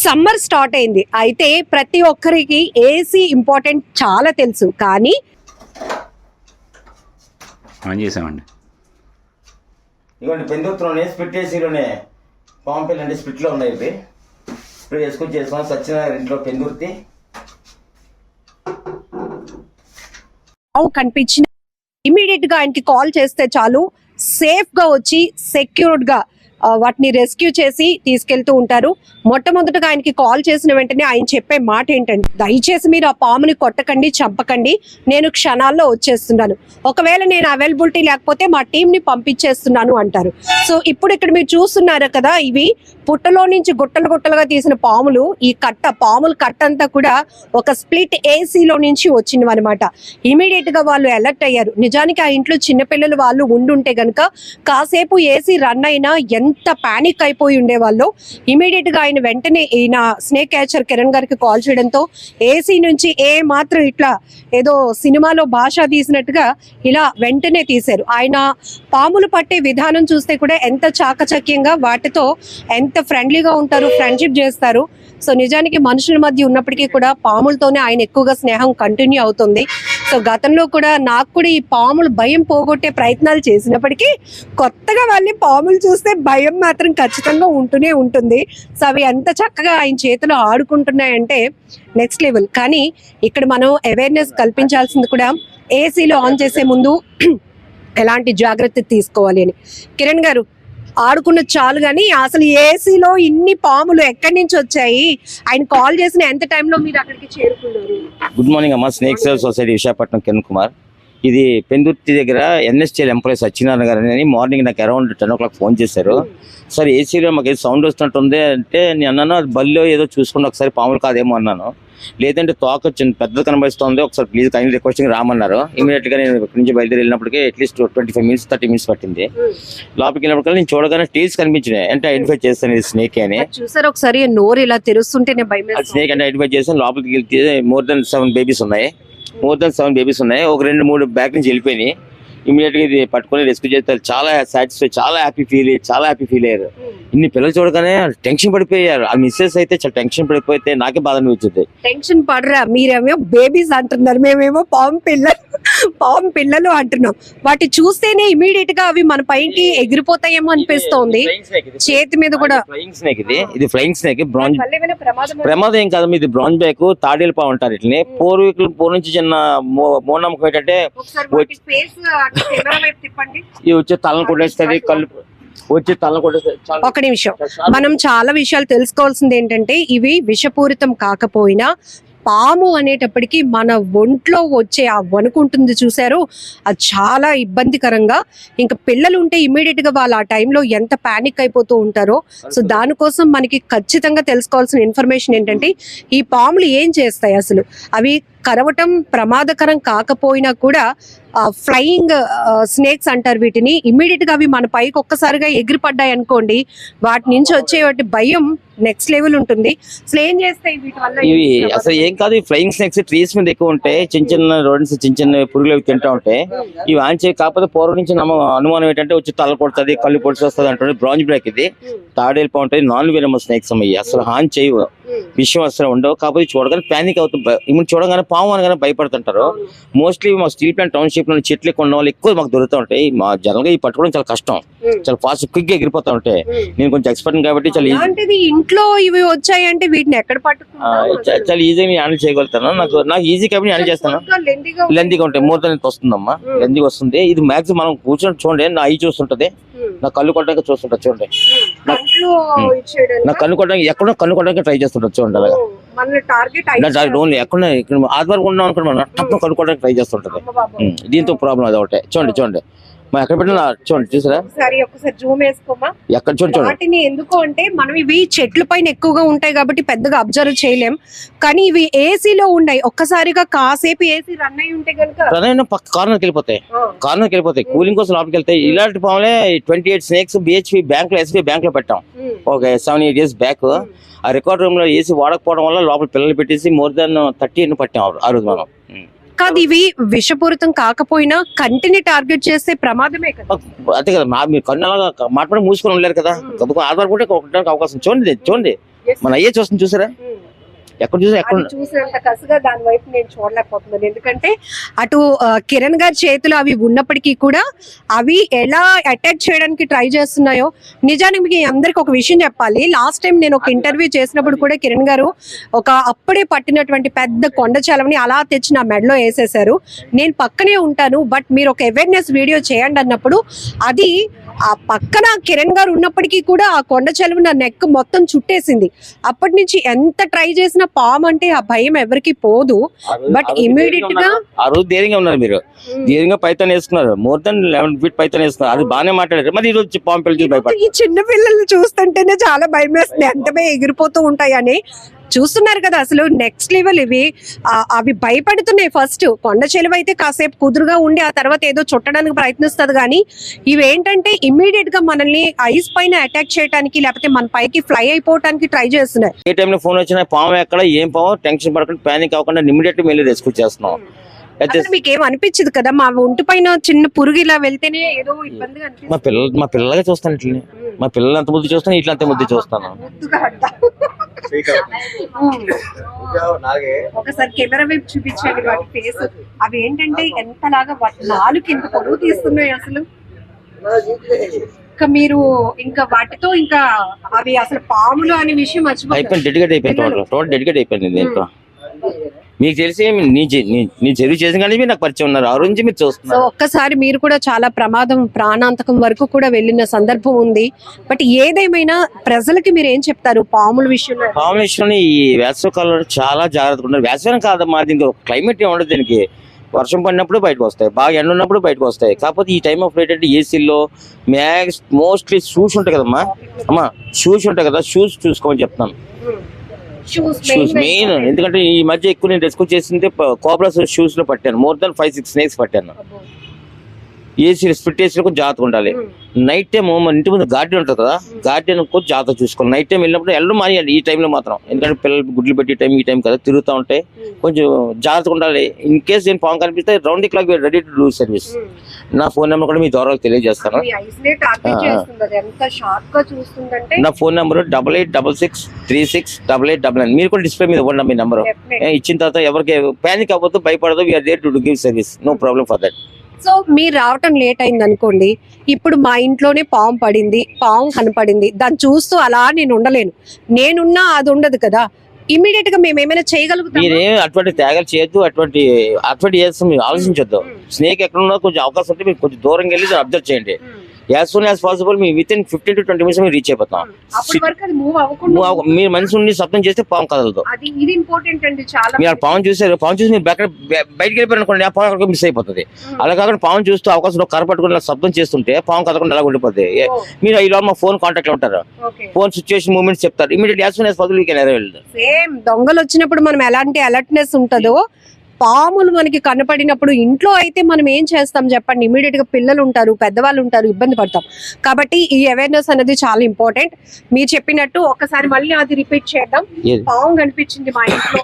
Summer start అయింది. అయితే ప్రతి ఒక్కరికి ఏసీ ఇంపార్టెంట్ చాలా తెలుసు, కానీ ఆన్ చేసామండి. ఇవ్వండి పెందుతులోనే స్ప్లిట్ ఏసీలోనే పాంపిల్ అంటే స్ప్లిట్లో ఉన్నాయి. ఇవి ఇప్పుడు వేసుకొని చేసుకొని సత్యనారాయణ ఇంట్లో పెందుర్తి కనిపించిన ఇమీడియట్ గా ఆయనకి కాల్ చేస్తే చాలు, సేఫ్ గా వచ్చి సెక్యూర్డ్ గా వాటిని రెస్క్యూ చేసి తీసుకెళ్తూ ఉంటారు. మొట్టమొదటిగా ఆయనకి కాల్ చేసిన వెంటనే ఆయన చెప్పే మాట ఏంటంటే, దయచేసి మీరు ఆ పాముని కొట్టకండి, చంపకండి, నేను క్షణాల్లో వచ్చేస్తున్నాను, ఒకవేళ నేను అవైలబిలిటీ లేకపోతే మా టీం ని పంపించేస్తున్నాను అంటారు. సో ఇప్పుడు ఇక్కడ మీరు చూస్తున్నారు కదా, ఇవి పుట్టలో నుంచి గుట్టలు గుట్టలుగా తీసిన పాములు. ఈ పాముల కట్ట అంతా కూడా ఒక స్ప్లిట్ ఏసీలో నుంచి వచ్చినవి అనమాట. ఇమీడియట్ గా వాళ్ళు అలర్ట్ అయ్యారు. నిజానికి ఆ ఇంట్లో చిన్నపిల్లలు వాళ్ళు ఉండుంటే గనక కాసేపు ఏసీ రన్ అయినా ఎంత పానిక్ అయిపోయి ఉండేవాళ్ళు. ఇమీడియట్ గా ఆయన వెంటనే ఈయన స్నేక్ క్యాచర్ కిరణ్ గారికి కాల్ చేయడంతో ఏసీ నుంచి మాత్రం ఇట్లా ఏదో సినిమాలో భాష తీసినట్టుగా ఇలా వెంటనే తీశారు. ఆయన పాములు పట్టే విధానం చూస్తే కూడా ఎంత చాకచక్యంగా, వాటితో ఎంత ఫ్రెండ్లీగా ఉంటారు, ఫ్రెండ్షిప్ చేస్తారు. సో నిజానికి మనుషుల మధ్య ఉన్నప్పటికీ కూడా పాములతోనే ఆయన ఎక్కువగా స్నేహం కంటిన్యూ అవుతుంది. సో గతంలో కూడా నాకు కూడా ఈ పాములు భయం పోగొట్టే ప్రయత్నాలు చేసినప్పటికీ కొత్తగా వాళ్ళని పాములు చూస్తే భయం మాత్రం ఖచ్చితంగా ఉంటూనే ఉంటుంది. సో అవి ఎంత చక్కగా ఆయన చేతిలో ఆడుకుంటున్నాయంటే నెక్స్ట్ లెవెల్. కానీ ఇక్కడ మనం అవేర్నెస్ కల్పించాల్సింది కూడా ఏసీలో ఆన్ చేసే ముందు ఎలాంటి జాగ్రత్త తీసుకోవాలి అని. కిరణ్ గారు, ఆడుకున్న చాలు కానీ అసలు ఏసీలో ఇన్ని పాములు ఎక్కడి నుంచి వచ్చాయి? ఆయన కాల్ చేసిన ఎంత టైంలో మీరు అక్కడికి చేరుకున్నారు? గుడ్ మార్నింగ్ అమ్మా. Snake save society Visakhapatnam, Kiran Kumar. ఇది పెందుర్తి దగ్గర ఎన్ఎస్టీఎల్ ఎంప్లాయీ సత్యనారాయణ గారు అని మార్నింగ్ నాకు అరౌండ్ 10 o'clock ఫోన్ చేశారు. సార్ ఏసీలో మాకు ఏదో సౌండ్ వస్తున్నట్టుంది అంటే నేను అన్నాను, అది బల్లో ఏదో చూసుకుని ఒకసారి పాములు కాదేమో అన్నాను. లేదంటే తోక పెద్దది కనబడుతుంది, ఒకసారి ప్లీజ్ కైండ్ రిక్వెస్టింగ్ రామన్నారు. ఇమీడియట్ గా నేను ఇక్కడి నుంచి బయలుదేరి వెళ్ళినప్పటికీ అట్లీస్ట్ 25 minutes 30 minutes పట్టింది. లోపలికి వెళ్ళినప్పటికీ నేను చూడగానే టేల్స్ కనిపించినాయి. అంటే ఐడెంటిఫై చేస్తాను ఇది స్నేక్ అని. చూసారు ఒకసారి నోరు ఇలా తెరుస్తుంటే స్నేక్ అంటే ఐడెంటిఫై చేస్తాను. లోపలికి వెళ్తే మోర్ దెన్ 7 babies ఉన్నాయి. ఒక 2-3 బ్యాక్ నుంచి వెళ్ళిపోయినాయి. ఇమీడియట్ గా ఇది పట్టుకొని రెస్క్యూ చేస్తారు. చాలా సాటిస్ఫై, చాలా హ్యాపీ ఫీల్ అయ్యారు. ఇన్ని పిల్లలు చూడగానే టెన్షన్ పడిపోయారు. ఆ మిస్సెస్ అయితే చాలా టెన్షన్ పడిపోతే నాకే బాధ అనిపించింది. టెన్షన్ పడరా, మీరేమో బేబీస్ అంటున్నారు, మేమేమో పాము పిల్లలు అంటున్నాం. వాటి చూస్తేనే ఇమీడియట్ గా అవి మన పైకి ఎగిరిపోతాయేమో అనిపిస్తోంది. చేతి మీద కూడా ఇది ఫ్లయింగ్ స్నేక్. ప్రమాదం ఏం కాదు, ఇది బ్రాంజ్ బ్యాక్ తాడేలు పాము అంటారు. ఇట్లని పూర్వీకులు పూర్వ నుంచి చిన్న మూఢనమ్మకం ఏంటంటే ఇది వచ్చే తలను కొట్టేస్తుంది, కళ్ళు వచ్చి తలను కొట్టేస్తుంది. ఒక నిమిషం, మనం చాలా విషయాలు తెలుసుకోవాల్సింది ఏంటంటే, ఇవి విషపూరితం కాకపోయినా పాము అనేటప్పటికి మన ఒంట్లో వచ్చే ఆ వణుకుంటుంది చూసారు, అది చాలా ఇబ్బందికరంగా. ఇంకా పిల్లలు ఉంటే ఇమీడియట్ గా వాళ్ళు ఆ టైంలో ఎంత పానిక్ అయిపోతూ ఉంటారో. సో దానికోసం మనకి ఖచ్చితంగా తెలుసుకోవాల్సిన ఇన్ఫర్మేషన్ ఏంటంటే, ఈ పాములు ఏం చేస్తాయి అసలు. అవి కరవటం ప్రమాదకరం కాకపోయినా కూడా ఫ్లయింగ్ స్నేక్స్ అంటారు వీటిని. ఇమ్మీడియట్ గా అవి మన పైకి ఒక్కసారిగా ఎగిరిపడ్డాయి అనుకోండి, వాటి నుంచి వచ్చే వాటి భయం నెక్స్ట్ లెవెల్ ఉంటుంది. అసలు ఏం చేస్తాయి వీటి వల్ల? ఇవి అసలు ఏం కాదు, ఫ్లయింగ్ స్నేక్స్ ట్రీస్ మీద ఎక్కువ ఉంటాయి. చిన్న రోడ్స్, చిన్న పురుగులు అవి తింటా ఉంటాయి. ఇవి ఆన్ చేయ కాకపోతే పూర్వం నుంచి అనుమానం ఏంటంటే వచ్చి తల కొడుతుంది, కళ్ళు పొడిచి వస్తుంది అంటుంది. బ్రాంజ్ బ్రేక్ ఇది, తాడేలు ఉంటుంది. నాన్ వెనమస్ స్నేక్స్ అయ్యి అసలు హాన్ చేయవు, విషయం అసలు ఉండవు. కాకపోతే చూడగానే ప్యానిక్ అవుతుంది. ఇప్పుడు చూడగానే పాము అనగానే భయపడుతుంటారు. మోస్ట్లీ మా స్టీల్ ప్లాంట్ టౌన్షిప్ లో చెట్లు ఎక్కువ ఉన్న వాళ్ళు ఎక్కువ మాకు దొరుకుతూ ఉంటాయి. మా జనరల్ గా ఈ పట్టుకోవడం చాలా కష్టం, చాలా ఫాస్ట్ క్విక్ గా ఎగిరిపోతా ఉంటాయి. నేను కొంచెం ఎక్స్పర్ట్ కాబట్టి చాలా ఇంట్లో ఇవి వచ్చాయంటే వీటిని ఎక్కడ చాలా ఈజీగా హ్యాండిల్ చేయగలుగుతాను. నాకు ఈజీ కాబట్టి హ్యాండిల్ చేస్తాను. లెందీగా ఉంటాయి, మోర్ దెన్ వస్తుందమ్మా, లెందీగా వస్తుంది. ఇది మాక్సిమం మనం కూర్చొని చూడండి, నా ఐ చూస్తుంటది, నా కళ్ళు కొట్టడానికి చూస్తుంటా చూడండి. నా కన్ను కొట్టడానికి ఎక్కడో కన్ను కొట్టడానికి ట్రై చేస్తుంటారు చూడండి. అలాగా ఓన్లీ ఎక్కడ ఇక్కడ ఆదివారం ఉన్నాం అనుకోండి, మనం తప్ప కనుక్కోవడానికి ట్రై చేస్తుంటది. దీంతో ప్రాబ్లం అది ఒకటే. చూడండి ఎక్కడ పెట్టినా చూడండి, చూసారా ఎక్కడ చూడండి. ఎందుకు అంటే మనం ఇవి చెట్ల పైన ఎక్కువగా ఉంటాయి కాబట్టి పెద్దగా అబ్జర్వ్ చేయలేం. కానీ ఇవి ఏసీలో ఉన్నాయి, ఒక్కసారిగా కాసేపు ఏసీ రన్ అయి ఉంటే కనుక పక్క కార్నర్కి వెళ్ళిపోతాయి. కూలింగ్ కోసం లోపలికి వెళ్తాయి. ఇలాంటి పాములే 28 స్నేక్స్ BHP బ్యాంక్ లో, SBI బ్యాంక్ లో పెట్టాం ఒక 7-8 years బ్యాక్. ఆ రికార్డ్ రూమ్ లో ఏసీ వాడకపోవడం వల్ల లోపల పిల్లలు పెట్టేసి మోర్ దెన్ 30 పట్టాం ఆ రోజు మనం. కాదు, ఇవి విషపూరితం కాకపోయినా కంటిని టార్గెట్ చేస్తే ప్రమాదమే కదా. అదే కదా, మీరు కన్ను అలాగా మాట్లాడి మూసుకొని ఉండలేరు కదా. ఆధారపడి కొట్టడానికి అవకాశం చూడండి మన అయ్యే చూస్తుంది చూసారా, ఎక్కడ చూసా ఎక్కడ అది చూసినంత కసిగా దాని వైపు నేను చూడలేకపోతున్నాను. ఎందుకంటే అటు కిరణ్ గారి చేతులు అవి ఉన్నప్పటికీ కూడా అవి ఎలా అటాక్ చేయడానికి ట్రై చేస్తున్నాయో. నిజానికి మీకు అందరికి ఒక విషయం చెప్పాలి, లాస్ట్ టైం నేను ఒక ఇంటర్వ్యూ చేసినప్పుడు కూడా కిరణ్ గారు ఒక అప్పుడే పట్టినటువంటి పెద్ద కొండ చలవని అలా తెచ్చి నా మెడలో వేసేసారు. నేను పక్కనే ఉంటాను, బట్ మీరు ఒక అవేర్నెస్ వీడియో చేయండి అన్నప్పుడు అది ఆ పక్కన కిరణ్ గారు ఉన్నప్పటికీ కూడా ఆ కొండ చెలువు నా నెక్ మొత్తం చుట్టేసింది. అప్పటి నుంచి ఎంత ట్రై చేసినా పాము అంటే ఆ భయం ఎవరికి పోదు. బట్ ఇమీడియట్ గా ఆ రోజు ధైర్యంగా ఉన్నారు మీరు, ధైర్యంగా పైతాన్ వేసుకున్నారు, మోర్ దెన్ 11 feet పైతాన్ వేసుకున్నారు, అది బాగానే మాట్లాడారు. మరి ఈ రోజు పాము పిల్లలు చూసి భయపడ ఈ చిన్న పిల్లల్ని చూస్తుంటేనే చాలా భయం వేస్తుంది, ఎంతమే ఎగిరిపోతూ ఉంటాయని. చూస్తున్నారు కదా అసలు నెక్స్ట్ లెవెల్ ఇవి. అవి భయపడుతున్నాయి. ఫస్ట్ కొండ చెలువ అయితే కాసేపు కుదురుగా ఉండి ఆ తర్వాత ఏదో చుట్టడానికి ప్రయత్నిస్తుంది, కానీ ఇవి ఏంటంటే ఇమ్మీడియట్ గా మనల్ని ఐస్ పైన అటాక్ చేయడానికి లేకపోతే మన పైకి ఫ్లై అయిపోవడానికి ట్రై చేస్తున్నాయి. ఏ టైంలో ఫోన్ వచ్చినా పాము ఎక్కడ ఏం పాము టెన్షన్ పడకుండా ప్యానిక్ అవ్వకుండా ఇమ్మీడియట్ వెళ్ళి రెస్క్యూ చేస్తున్నాం. అయితే మీకు ఏం అనిపించదు కదా మా ఒంటి పైన చిన్న పురుగు ఇలా వెళ్తేనే ఏదో ఇబ్బందిగా అనిపిస్తుంది. మా పిల్లలగా చూస్తాను ఇట్లా, మా పిల్లలు అంత ముద్దు చూస్తాను, ఇట్లా అంత ముద్దు చూస్తాను. ఒకసారి కెమెరా వైపు చూపించండి వాటి ఫేస్. అవి ఏంటంటే ఎంతలాగా వాటి నాలుగు ఇంత పొరుగు తీస్తున్నాయి అసలు. ఇంకా మీరు ఇంకా వాటితో ఇంకా అవి అసలు పాములు అనే విషయం అయిపోయింది, డెడికేట్ అయిపోయింది, టోటల్ డెడికేట్ అయిపోయింది దీంట్లో. మీకు తెలిసి నీ చెరువు చేసిన కానీ మీరు నాకు పరిచయం ఉన్నారు, ఆ రోజు మీరు చూస్తున్నారు. సో ఒక్కసారి మీరు కూడా చాలా ప్రమాదం ప్రాణాంతకం వరకు కూడా వెళ్ళిన సందర్భం ఉంది. బట్ ఏదేమైనా ప్రజలకి మీరు ఏం చెప్తారు పాముల విషయంలో? పాముల విషయంలో ఈ వేసవి కాలంలో చాలా జాగ్రత్తగా ఉన్నారు. వేసవి కాదమ్మా, దీనికి క్లైమేట్ ఉండదు, దీనికి వర్షం పడినప్పుడు బయటకు వస్తాయి, బాగా ఎండ ఉన్నప్పుడు బయటకు వస్తాయి. కాకపోతే ఈ టైం ఆఫ్ ఏంటంటే ఏసీల్లో మోస్ట్లీ షూస్ ఉంటాయి కదమ్మా, అమ్మా షూస్ ఉంటాయి కదా, షూస్ చూసుకోమని చెప్తాను. షూస్ మెయిన్, ఎందుకంటే ఈ మధ్య ఎక్కువ నేను రెస్క్యూ చేసింది కోబ్రాస్ షూస్ లో పట్టాను, మోర్ దాన్ 5-6 snakes పట్టాను. ఏసీ స్ప్లిట్ ఏసీలో కొంచెం జాగ్రత్తగా ఉండాలి. నైట్ టైం మన ఇంటి ముందు గార్డెన్ ఉంటుంది కదా, గార్డెన్ కొంచెం జాగ్రత్త చూసుకోవాలి. నైట్ టైం వెళ్ళినప్పుడు వెళ్ళడం మానేయాలి ఈ టైంలో మాత్రం, ఎందుకంటే పిల్లలు గుడ్లు పెట్టి టైం ఈ టైం కదా తిరుగుతూ ఉంటాయి, కొంచెం జాగ్రత్తగా ఉండాలి. ఇన్ కేసు నేను పాము కనిపిస్తే round the clock ready to do service. నా ఫోన్ నెంబర్ కూడా మీ ద్వారా తెలియజేస్తాను. నా ఫోన్ నెంబర్ 8866368899. మీరు కూడా డిస్ప్లే మీద ఇవ్వండి మీ నెంబర్. ఇచ్చిన తర్వాత ఎవరికి ప్యానిక్ అవ్వద్దు, భయపడదు, we are there to give service, no problem for that. So మీరు రావటం లేట్ అయింది అనుకోండి, ఇప్పుడు మా ఇంట్లోనే పాము పడింది, పాము కనపడింది, దాన్ని చూస్తూ అలా నేను ఉండలేను, నేనున్నా అది ఉండదు కదా, ఇమీడియట్ గా మేము ఏమైనా చేయగలుగుతాం? మీరేం అటువంటి త్యాగాలు చేయొద్దు, అటువంటి చేస్తాం మీరు ఆలోచించొద్దు. స్నేక్ ఎక్కడ ఉన్నా కొంచెం అవకాశం ఉంటే మీరు కొంచెం దూరంగా వెళ్ళి అబ్జర్వ్ చేయండి. As soon as possible me with in 15 to 20 minutes మీరు రీచ్ అయిపోతాం. మీరు మనిషి ఉండి శబ్దం చేస్తే పాము కదలదు. మీరు పాము చూసారు, పాము చూసి మీరు బయటకు వెళ్ళిపోయారు అనుకోండి, ఆ పాము మిస్ అయిపోతుంది. అలా కాకుండా పాము చూస్తూ అవకాశం కర్ర పట్టుకుని శబ్దం చేస్తుంటే పాము కదలకుండా అలా ఉండిపోతుంది. మీరు ఈ మా ఫోన్ కాంటాక్ట్ లో ఉంటారు, ఫోన్ సిచ్యువేషన్ మూమెంట్స్ చెప్తారు, immediate as soon as possible you can arrive. Same దొంగలు వచ్చినప్పుడు మనం ఎలాంటి అలర్ట్నెస్ ఉంటుందో, పాములు మనకి కనపడినప్పుడు ఇంట్లో అయితే మనం ఏం చేస్తాం చెప్పండి? ఇమీడియట్ గా పిల్లలు ఉంటారు, పెద్దవాళ్ళు ఉంటారు, ఇబ్బంది పడతాం. కాబట్టి ఈ అవేర్నెస్ అనేది చాలా ఇంపార్టెంట్. మీరు చెప్పినట్టు ఒకసారి మళ్ళీ అది రిపీట్ చేద్దాం. పాము కనిపించింది మా ఇంట్లో,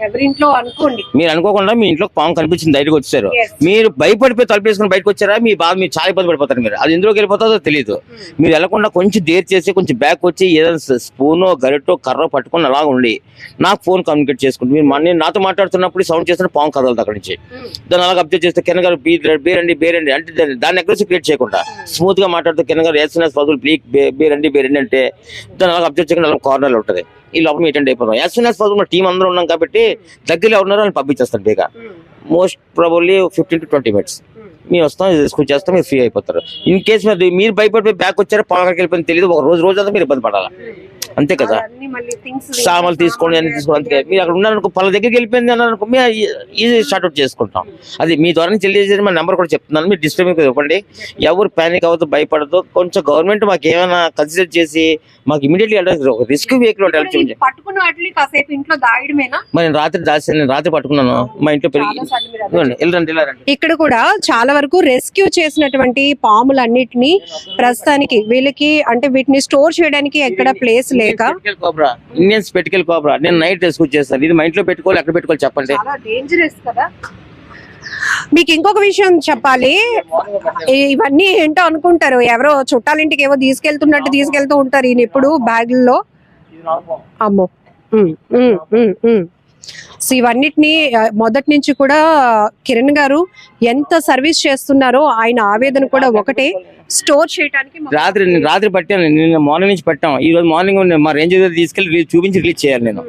ఎవరింట్లో అనుకోండి, మీరు అనుకోకుండా మీ ఇంట్లో పాము కనిపించింది, బయటకు వచ్చారు, మీరు భయపడిపోయి తలుపేసుకుని బయటకు వచ్చారా, మీ బాధ మీరు చాలా ఇబ్బంది పడిపోతారు. మీరు అది ఎందులోకి వెళ్ళిపోతుందో తెలియదు. మీరు వెళ్ళకుండా కొంచెం దేర్ చేసి కొంచెం బ్యాక్ వచ్చి ఏదైనా స్పూనో గరిటో కర్రో పట్టుకుని అలా ఉండి నాకు ఫోన్ కమ్యూనికేట్ చేసుకుంటే, మీరు నాతో మాట్లాడుతున్నప్పుడు సౌండ్ చేస్తే పాము కదలదు అక్కడి నుంచి. దాన్ని అలాగ అబ్జర్వ్ చేస్తే కిరణ్ గారు బేరండి అంటే దాన్ని అగ్రెసివ్ క్రియేట్ చేయకుండా స్మూత్ గా మాట్లాడుతూ కిరణ్ గారు యాజ్ పాసిబుల్ ప్లీజ్ బేరండి అంటే దాన్ని అలాగ అబ్జర్వ్ చేయకుండా అలా కార్నర్ ఉంటుంది. ఈ లోపల అటెండ్ అయిపోతాం. As soon as possible team అందరూ ఉన్నాం కాబట్టి దగ్గరలో ఉన్నారో అని పంపించేస్తారు బేగా. మోస్ట్ ప్రాబబ్లీ 15 to 20 minutes మేము వస్తాం, స్కూల్ చేస్తాం, మీరు ఫ్రీ అయిపోతారు. ఇన్ కేసు మీరు భయపడిపోయి బ్యాక్ వచ్చారో పాలకి వెళ్ళిపోయింది తెలియదు, ఒక రోజు అంతా మీరు ఇబ్బంది పడాలా, అంతే కదా. సామాన్లు తీసుకోండి అన్ని తీసుకోండి, అంతే. మీరు అక్కడ ఉన్నారనుకో పళ్ళ దగ్గరికి వెళ్ళిపోయింది అన్నారనుకో మేము ఈజీ షార్ట్అవుట్ చేసుకుంటాం. అది మీ ద్వారా తెలియజేసి మా నెంబర్ కూడా చెప్తున్నాను, మీరు డిస్ప్లే మీకు ఇవ్వండి. ఎవరు ప్యానిక్ అవ్వద్దు, భయపడదు. కొంచెం గవర్నమెంట్ మాకు ఏమైనా కన్సిడర్ చేసి మాకు ఇమీడియట్లీ రిస్క్ వెహికల్ మరి నేను రాత్రి పట్టుకున్నాను మా ఇంట్లో ఇక్కడ కూడా చాలా వరకు రెస్క్యూ చేసినటువంటి పాములన్నిటిని ప్రస్తుతానికి వీళ్ళకి అంటే వీటిని స్టోర్ చేయడానికి ఎక్కడ ప్లేస్ లేక ఇండియన్ స్పెటికల్ కోబ్రా నేను నైట్ రెస్క్యూ చేస్తాను. ఇది మా ఇంట్లో పెట్టుకోవాలి, ఎక్కడ పెట్టుకోవాలి చెప్పండి. డేంజరస్ కదా. మీకు ఇంకొక విషయం చెప్పాలి, ఇవన్నీ ఏంటో అనుకుంటారు, ఎవరో చుట్టాలింటికి ఏవో తీసుకెళ్తున్నట్టు తీసుకెళ్తూ ఉంటారు ఈయన ఇప్పుడు బ్యాగుల్లో. అమ్మో. సో ఇవన్నిటిని మొదటి నుంచి కూడా కిరణ్ గారు ఎంత సర్వీస్ చేస్తున్నారో ఆయన ఆవేదన కూడా ఒకటే, స్టోర్ చేయడానికి రాత్రి పట్టాను, నిన్న మార్నింగ్ నుంచి పట్టాం. ఈ రోజు మార్నింగ్ మా రేంజ్ దగ్గర తీసుకెళ్లి చూపించి రిలీజ్ చేయాలి. నేను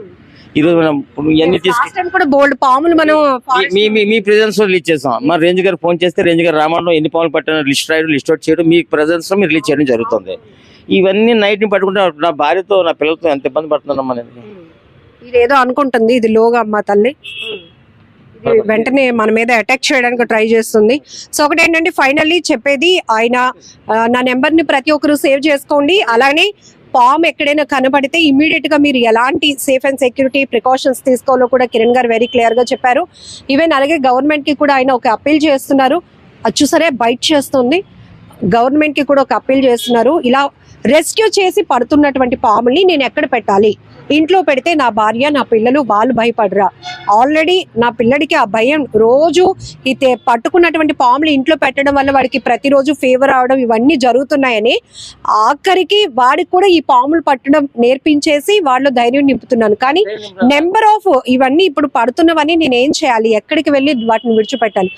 ఈ రోజు మనం ఇవన్నీ తీసుకెళ్ళి కూడా బోల్డ్ పాములు మనం మీ ప్రెజెన్స్ లో రిలీజ్ చేస్తాం. మా రేంజ్ గారు ఫోన్ చేస్తే రేంజ్ గారు రామాయణం ఎన్ని పాములు పట్టాను లిస్ట్ రాయడం, లిస్ట్ అవుట్ చేయడం, మీ ప్రెజెన్స్ లో మీరు రిలీజ్ చేయడం జరుగుతుంది. ఇవన్నీ నైట్ ని పట్టుకుంటే నా భార్యతో నా పిల్లలతో ఎంత ఇబ్బంది పడుతున్నాం అనేది. ఇదేదో అనుకుంటుంది ఇది లోగా అమ్మ తల్లి, ఇది వెంటనే మన మీద అటాక్ చేయడానికి ట్రై చేస్తుంది. సో ఒకటి ఏంటంటే ఫైనల్లీ చెప్పేది ఆయన నా నెంబర్ ని ప్రతి ఒక్కరు సేవ్ చేసుకోండి. అలానే పామ్ ఎక్కడైనా కనబడితే ఇమీడియట్ గా మీరు ఎలాంటి సేఫ్ అండ్ సెక్యూరిటీ ప్రికాషన్స్ తీసుకోవాలో కూడా కిరణ్ గారు వెరీ క్లియర్ గా చెప్పారు. ఈవెన్ అలాగే గవర్నమెంట్ కి కూడా ఆయన ఒక అప్పీల్ చేస్తున్నారు. అది చూసారే బైట్ చేస్తుంది, గవర్నమెంట్ కి కూడా ఒక అప్పీల్ చేస్తున్నారు. ఇలా రెస్క్యూ చేసి పడుతున్నటువంటి పాముల్ని నేను ఎక్కడ పెట్టాలి, ఇంట్లో పెడితే నా భార్య నా పిల్లలు వాళ్ళు భయపడరా? ఆల్రెడీ నా పిల్లడికి ఆ భయం, రోజు ఈ పట్టుకున్నటువంటి పాములు ఇంట్లో పెట్టడం వల్ల వాడికి ప్రతిరోజు ఫీవర్ అవడం ఇవన్నీ జరుగుతున్నాయని ఆఖరికి వాడికి కూడా ఈ పాములు పట్టడం నేర్పించేసి వాళ్ళు ధైర్యం నింపుతున్నాను. కానీ నెంబర్ ఆఫ్ ఇవన్నీ ఇప్పుడు పడుతున్నవన్నీ నేను ఏం చేయాలి, ఎక్కడికి వెళ్ళి వాటిని విడిచిపెట్టాలి?